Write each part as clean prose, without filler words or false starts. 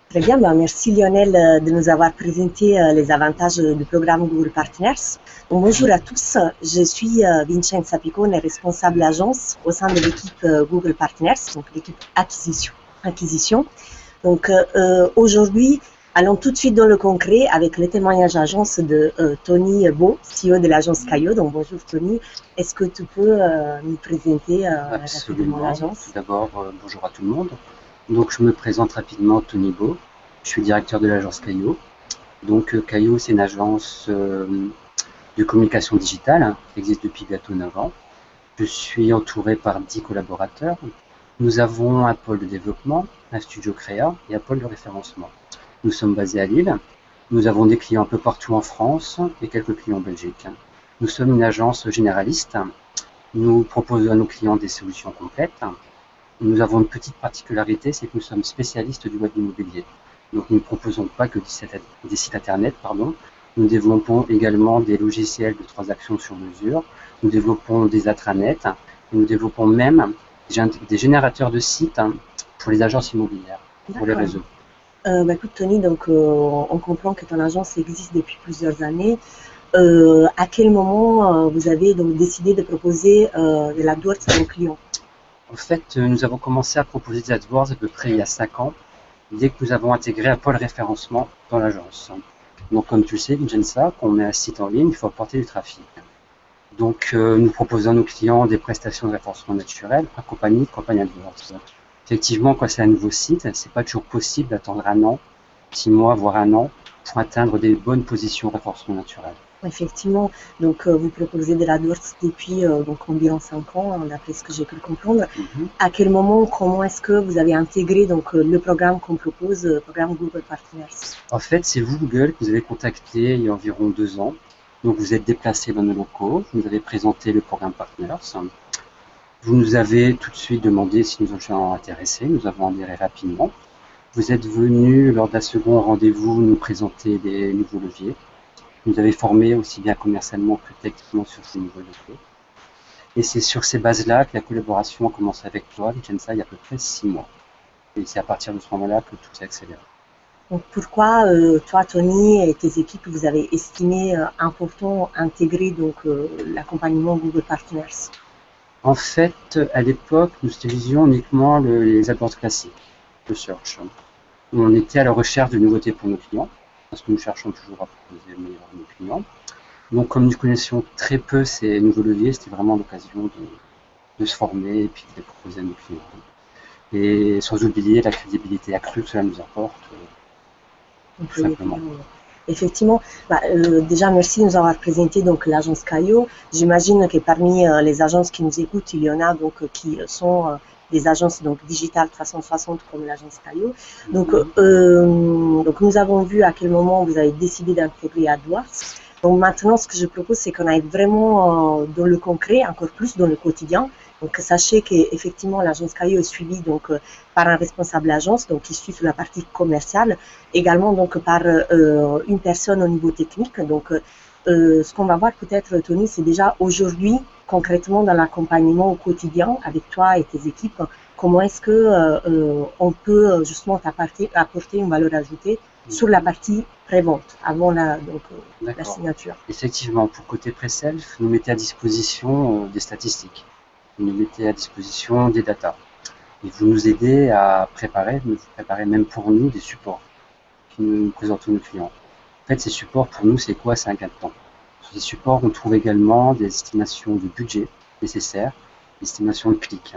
Très bien, merci Lionel de nous avoir présenté les avantages du programme Google Partners. Donc, bonjour à tous, je suis Vincenza Piccone, responsable agence au sein de l'équipe Google Partners, donc l'équipe acquisition. Donc aujourd'hui, allons tout de suite dans le concret avec le témoignage d'agence de Tony Beau, CEO de l'agence Caio. Donc bonjour Tony, est-ce que tu peux nous présenter rapidement l'agence? Tout d'abord, bonjour à tout le monde. Donc je me présente rapidement, Tony Beau, je suis directeur de l'agence Caio. Donc Caio, c'est une agence de communication digitale qui existe depuis bientôt 9 ans. Je suis entouré par 10 collaborateurs. Nous avons un pôle de développement, un studio créa et un pôle de référencement. Nous sommes basés à Lille. Nous avons des clients un peu partout en France et quelques clients en Belgique. Nous sommes une agence généraliste. Nous proposons à nos clients des solutions complètes. Nous avons une petite particularité, c'est que nous sommes spécialistes du web immobilier. Donc nous ne proposons pas que des sites internet, Nous développons également des logiciels de transaction sur mesure. Nous développons des intranets. Et nous développons même des générateurs de sites pour les agences immobilières, pour les réseaux. Écoute Tony, donc on comprend que ton agence existe depuis plusieurs années. À quel moment vous avez donc décidé de proposer de l'AdWords à vos clients? En fait, nous avons commencé à proposer des AdWords à peu près il y a 5 ans, dès que nous avons intégré un pôle référencement dans l'agence. Donc comme tu le sais, Vincenza, quand on met un site en ligne, il faut apporter du trafic. Donc nous proposons à nos clients des prestations de référencement naturel accompagnées de campagnes AdWords. Effectivement, quand c'est un nouveau site, c'est pas toujours possible d'attendre 1 an, 6 mois, voire 1 an pour atteindre des bonnes positions de référencement naturel. Effectivement, donc vous proposez de l'AdWords depuis donc environ 5 ans, d'après ce que j'ai pu comprendre. À quel moment, comment est-ce que vous avez intégré donc le programme qu'on propose, le programme Google Partners? En fait, c'est vous, Google, que vous avez contacté il y a environ 2 ans. Donc vous êtes déplacé dans nos locaux, vous nous avez présenté le programme Partners. Vous nous avez tout de suite demandé si nous étions intéressés, nous avons adhéré rapidement. Vous êtes venu lors d'un second rendez-vous nous présenter des nouveaux leviers. Vous avez formé aussi bien commercialement que techniquement sur ces nouveaux leviers. Et c'est sur ces bases-là que la collaboration a commencé avec toi, Vincenza, il y a à peu près 6 mois. Et c'est à partir de ce moment-là que tout s'est accéléré. Donc pourquoi toi, Tony, et tes équipes, vous avez estimé important d'intégrer donc l'accompagnement Google Partners? En fait, à l'époque, nous utilisions uniquement les AdWords classiques, le search. On était à la recherche de nouveautés pour nos clients, parce que nous cherchons toujours à proposer le meilleur à nos clients. Donc, comme nous connaissions très peu ces nouveaux leviers, c'était vraiment l'occasion de se former et puis de les proposer à nos clients. Et sans oublier la crédibilité accrue que cela nous apporte, tout simplement. Effectivement, déjà merci de nous avoir présenté donc l'agence Caio. J'imagine que parmi les agences qui nous écoutent, il y en a donc qui sont des agences donc digitales 360 comme l'agence Caio. Donc nous avons vu à quel moment vous avez décidé d'intégrer AdWords. Donc maintenant, ce que je propose, c'est qu'on aille vraiment dans le concret, encore plus dans le quotidien. Donc sachez qu'effectivement l'agence Caio est suivie donc par un responsable d'agence, donc qui suit sur la partie commerciale, également donc par une personne au niveau technique. Donc ce qu'on va voir peut-être, Tony, c'est déjà aujourd'hui concrètement dans l'accompagnement au quotidien avec toi et tes équipes, comment est-ce que on peut justement apporter une valeur ajoutée sur la partie pré-vente, avant la signature. Effectivement, pour côté pré-self, nous mettez à disposition des statistiques, vous nous mettez à disposition des datas, et vous nous aidez à préparer, même pour nous des supports qui nous présentons nos clients. En fait, ces supports pour nous, c'est quoi? C'est un gain de temps. Sur ces supports, on trouve également des estimations de budget nécessaires, des estimations de clics.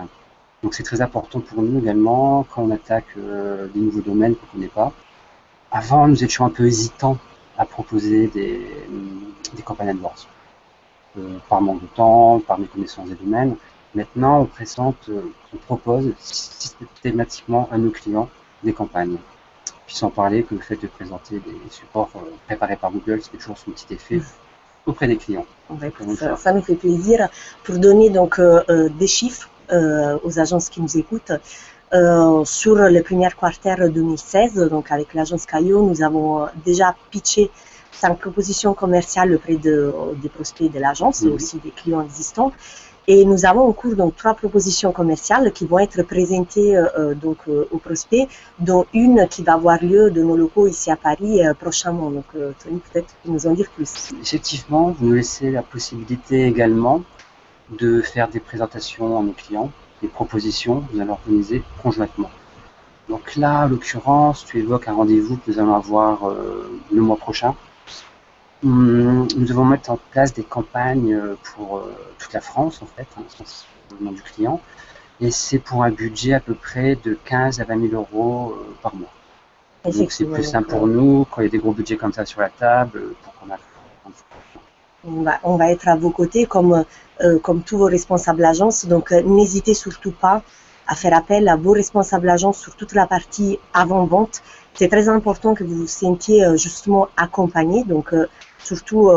Donc c'est très important pour nous également quand on attaque des nouveaux domaines qu'on ne connaît pas. Avant, nous étions un peu hésitants à proposer des campagnes AdWords. Par manque de temps, par méconnaissance des domaines. Maintenant, on propose systématiquement à nos clients des campagnes. Puis sans parler que le fait de présenter des supports préparés par Google, c'est toujours son petit effet auprès des clients. Ça nous fait plaisir. Pour donner donc des chiffres aux agences qui nous écoutent, sur le premier quarter 2016, donc avec l'agence Caio, nous avons déjà pitché 5 propositions commerciales auprès des prospects de l'agence et aussi des clients existants. Et nous avons en cours donc 3 propositions commerciales qui vont être présentées aux prospects, dont une qui va avoir lieu de nos locaux ici à Paris prochainement. Donc Tony, peut-être tu peux nous en dire plus. Effectivement, vous nous laissez la possibilité également de faire des présentations à nos clients, des propositions, nous allons organiser conjointement. Donc là, en l'occurrence, tu évoques un rendez-vous que nous allons avoir le mois prochain. Nous devons mettre en place des campagnes pour toute la France, en fait, au nom du client. Et c'est pour un budget à peu près de 15 à 20 000 euros par mois. Donc c'est plus simple pour nous, quand il y a des gros budgets comme ça sur la table, pour qu'on a... On va être à vos côtés comme tous vos responsables agences. Donc n'hésitez surtout pas à faire appel à vos responsables agences sur toute la partie avant-vente. C'est très important que vous vous sentiez justement accompagné. Donc surtout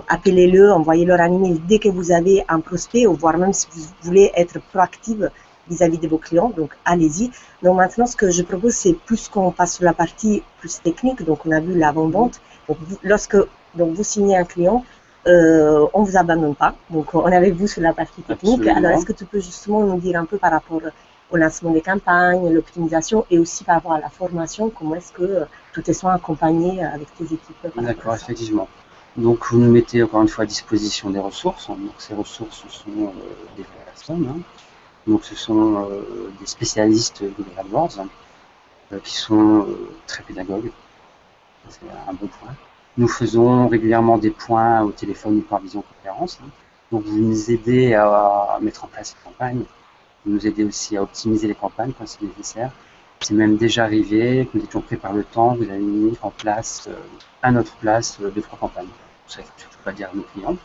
appelez-le, envoyez-leur un email dès que vous avez un prospect, ou voire même si vous voulez être proactive vis-à-vis de vos clients. Donc allez-y. Donc maintenant, ce que je propose, c'est plus qu'on passe sur la partie plus technique. Donc on a vu l'avant-vente. Donc lorsque vous signez un client, on vous abandonne pas. Donc on est avec vous sur la partie technique. Absolument. Alors est-ce que tu peux justement nous dire un peu par rapport au lancement des campagnes, l'optimisation et aussi par rapport à la formation, comment est-ce que tout est soit accompagné avec tes équipes? D'accord, effectivement. Donc vous nous mettez encore une fois à disposition des ressources. Donc ces ressources sont des personnes. Donc ce sont des spécialistes Google AdWords qui sont très pédagogues. C'est un bon point. Nous faisons régulièrement des points au téléphone ou par visioconférence. Donc vous nous aidez à mettre en place les campagnes. Vous nous aidez aussi à optimiser les campagnes quand c'est nécessaire. C'est même déjà arrivé que nous étions pris par le temps, vous avez mis en place, à notre place, 2-3 campagnes. Ça, il ne faut surtout pas dire à nos clients.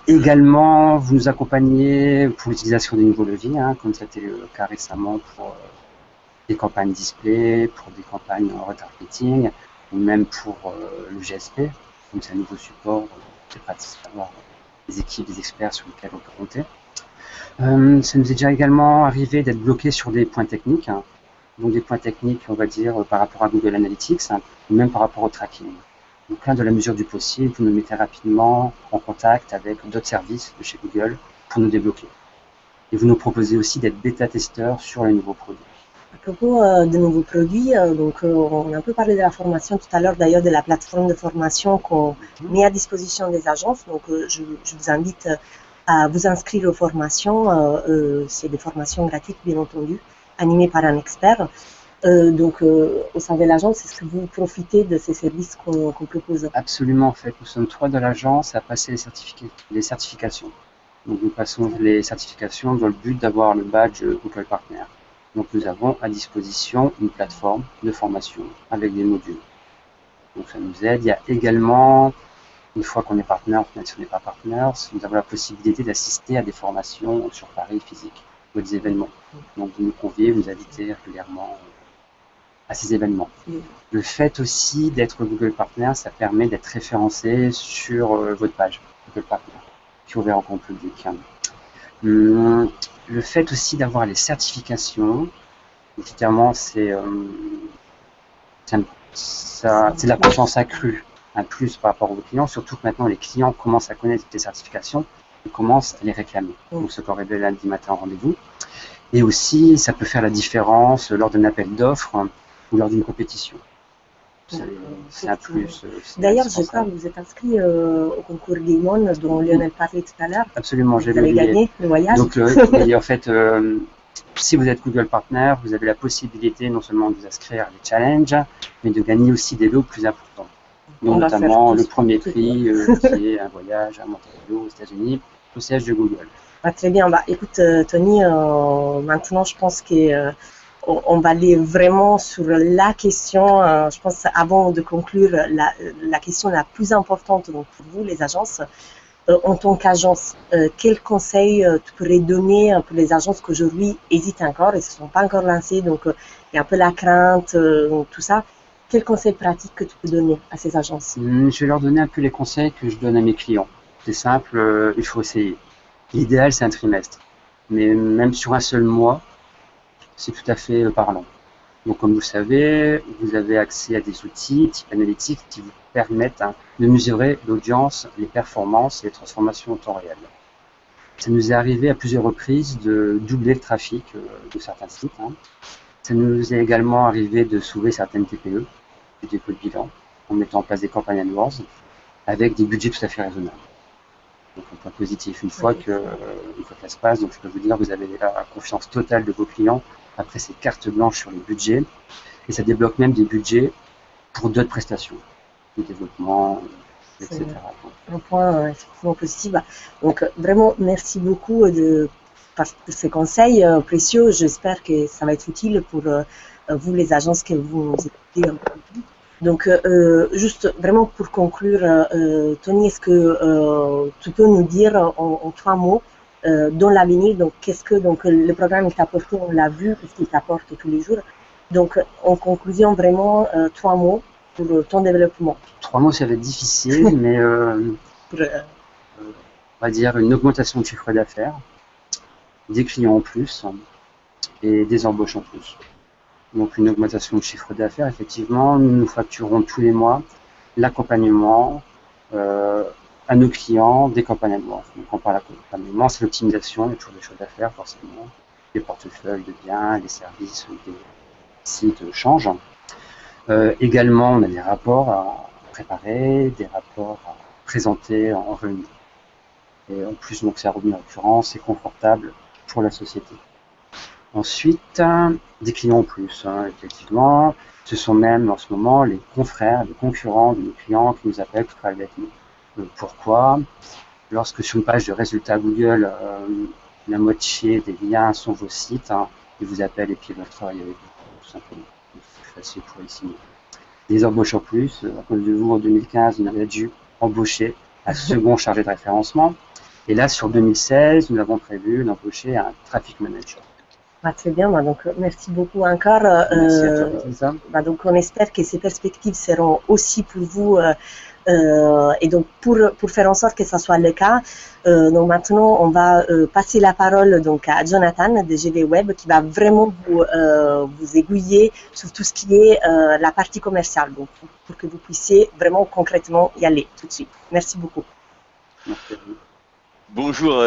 Également, vous nous accompagnez pour l'utilisation des nouveaux leviers, comme c'était le cas récemment pour des campagnes display, pour des campagnes en retargeting, ou même pour le GSP. Donc c'est un nouveau support, c'est pratique d'avoir des équipes, des experts sur lesquels on peut compter. Ça nous est déjà également arrivé d'être bloqué sur des points techniques, donc des points techniques, on va dire, par rapport à Google Analytics, ou même par rapport au tracking. Donc là, de la mesure du possible, vous nous mettez rapidement en contact avec d'autres services de chez Google pour nous débloquer. Et vous nous proposez aussi d'être bêta-testeur sur les nouveaux produits. À propos de nouveaux produits, on a un peu parlé de la formation tout à l'heure, d'ailleurs de la plateforme de formation qu'on met à disposition des agences. Donc je vous invite à vous inscrire aux formations. C'est des formations gratuites, bien entendu, animées par un expert. Au sein de l'agence, est-ce que vous profitez de ces services qu'on propose? Absolument, en fait. Nous sommes 3 de l'agence à passer les certifications. Donc nous passons les certifications dans le but d'avoir le badge Google Partner. Donc nous avons à disposition une plateforme de formation avec des modules. Donc ça nous aide. Il y a également, une fois qu'on est partenaire, même si on n'est pas partenaire, nous avons la possibilité d'assister à des formations sur Paris physique ou des événements. Donc vous nous conviez, vous nous invitez régulièrement à ces événements. Le fait aussi d'être Google Partner, ça permet d'être référencé sur votre page Google Partner, qui est ouvert au grand public. Le fait aussi d'avoir les certifications, évidemment, c'est de la confiance accrue, un plus par rapport aux clients, surtout que maintenant les clients commencent à connaître les certifications et commencent à les réclamer. Donc ce qu'on révèle lundi matin en rendez-vous. Et aussi, ça peut faire la différence lors d'un appel d'offres ou lors d'une compétition. C'est un plus. D'ailleurs, je crois que vous êtes inscrit au concours Gameon dont Lionel parlait tout à l'heure. Absolument, j'ai gagné le voyage. Donc, en fait, si vous êtes Google Partner, vous avez la possibilité non seulement de vous inscrire à des challenges, mais de gagner aussi des lots plus importants. Donc, notamment le premier prix, qui est un voyage à Montréal, aux États-Unis, au siège de Google. Très bien. Écoute, Tony, maintenant, je pense que on va aller vraiment sur la question, je pense, avant de conclure, la question la plus importante donc, pour vous, les agences. En tant qu'agence, quels conseils tu pourrais donner pour les agences qui aujourd'hui hésitent encore et ne se sont pas encore lancées, donc il y a un peu la crainte, tout ça. Quels conseils pratiques que tu peux donner à ces agences? Je vais leur donner un peu les conseils que je donne à mes clients. C'est simple, il faut essayer. L'idéal, c'est un trimestre. Mais même sur un seul mois, c'est tout à fait parlant. Donc, comme vous savez, vous avez accès à des outils type analytiques qui vous permettent de mesurer l'audience, les performances et les transformations en temps réel. Ça nous est arrivé à plusieurs reprises de doubler le trafic de certains sites. Ça nous est également arrivé de sauver certaines TPE du dépôt de bilan en mettant en place des campagnes AdWords avec des budgets tout à fait raisonnables. Donc un point positif, une fois que ça se passe, donc je peux vous dire, vous avez la confiance totale de vos clients. Après, c'est carte blanche sur les budgets et ça débloque même des budgets pour d'autres prestations, de développement, etc. Un point effectivement positif. Donc vraiment, merci beaucoup pour ces conseils précieux. J'espère que ça va être utile pour vous, les agences que vous nous écoutez. Donc, juste vraiment pour conclure, Tony, est-ce que tu peux nous dire en 3 mots dans l'avenir, donc qu'est-ce que donc le programme t'apporte, on l'a vu, qu'est-ce qu'il t'apporte tous les jours. Donc, en conclusion, vraiment 3 mots pour ton développement. 3 mots, ça va être difficile, mais on va dire une augmentation de chiffre d'affaires, des clients en plus et des embauches en plus. Donc une augmentation de chiffre d'affaires, effectivement, nous facturons tous les mois l'accompagnement à nos clients des campagnes AdWords. Donc on parle d'accompagnement, c'est l'optimisation, il y a toujours des choses à faire forcément, des portefeuilles de biens, des services, des sites changent. Également, on a des rapports à préparer, des rapports à présenter en réunion. Et en plus, donc c'est un revenu récurrent, c'est confortable pour la société. Ensuite, des clients en plus, effectivement. Ce sont même en ce moment les confrères, les concurrents de nos clients qui nous appellent pour travailler avec nous. Pourquoi? Lorsque sur une page de résultats Google, la moitié des liens sont vos sites, ils vous appellent et puis ils veulent travailler avec vous, tout simplement. C'est plus facile pour les signer. Des embauches en plus, à cause de vous, en 2015, on avait dû embaucher un second chargé de référencement. Et là, sur 2016, nous avons prévu d'embaucher un traffic manager. Très bien, donc merci beaucoup encore. Merci à toi, Lisa. Donc on espère que ces perspectives seront aussi pour vous et donc pour faire en sorte que ça soit le cas. Donc maintenant on va passer la parole donc à Jonathan de GV Web qui va vraiment vous aiguiller sur tout ce qui est la partie commerciale, donc pour que vous puissiez vraiment concrètement y aller tout de suite. Merci beaucoup. Merci à vous. Bonjour